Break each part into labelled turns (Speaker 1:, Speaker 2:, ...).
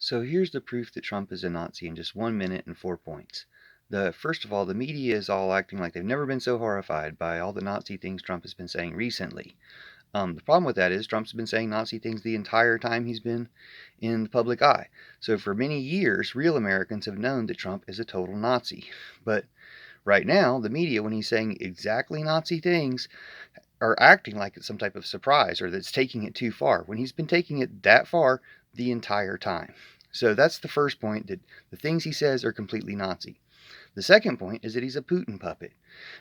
Speaker 1: So here's the proof that Trump is a Nazi in just 1 minute and 4 points. First of all, the media is all acting like they've never been so horrified by all the Nazi things Trump has been saying recently. The problem with that is Trump's been saying Nazi things the entire time he's been in the public eye. So for many years, real Americans have known that Trump is a total Nazi. But right now, the media, when he's saying exactly Nazi things, are acting like it's some type of surprise or that's taking it too far when he's been taking it that far the entire time. So that's the first point, that the things he says are completely Nazi. The second point is that he's a Putin puppet.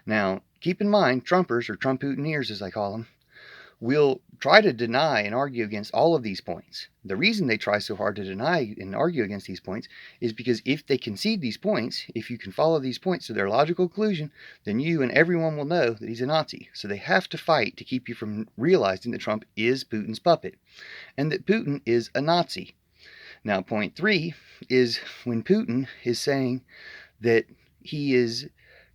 Speaker 1: Now, keep in mind, Trumpers, or Trumputineers as I call them, will try to deny and argue against all of these points. The reason they try so hard to deny and argue against these points is because if they concede these points, if you can follow these points to their logical conclusion, then you and everyone will know that he's a Nazi. So they have to fight to keep you from realizing that Trump is Putin's puppet and that Putin is a Nazi. Now, point three is when Putin is saying that he is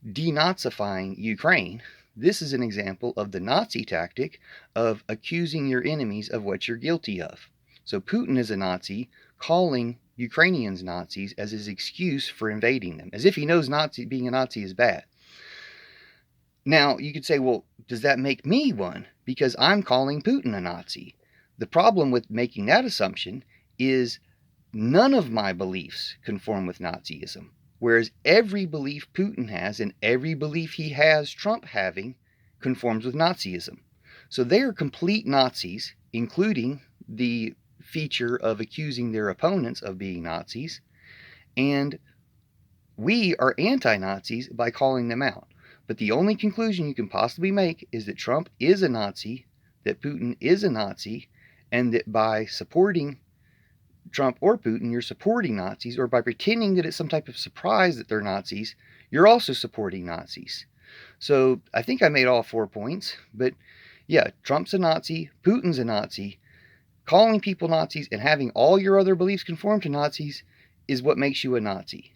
Speaker 1: denazifying Ukraine. This is an example of the Nazi tactic of accusing your enemies of what you're guilty of. So Putin is a Nazi, calling Ukrainians Nazis as his excuse for invading them, as if he knows being a Nazi is bad. Now, you could say, well, does that make me one? Because I'm calling Putin a Nazi. The problem with making that assumption is none of my beliefs conform with Nazism. Whereas every belief Putin has and every belief he has Trump having conforms with Nazism. So they are complete Nazis, including the feature of accusing their opponents of being Nazis. And we are anti-Nazis by calling them out. But the only conclusion you can possibly make is that Trump is a Nazi, that Putin is a Nazi, and that by supporting Trump or Putin, you're supporting Nazis, or by pretending that it's some type of surprise that they're Nazis, you're also supporting Nazis. So I think I made all 4 points, but yeah, Trump's a Nazi, Putin's a Nazi. Calling people Nazis and having all your other beliefs conform to Nazis is what makes you a Nazi.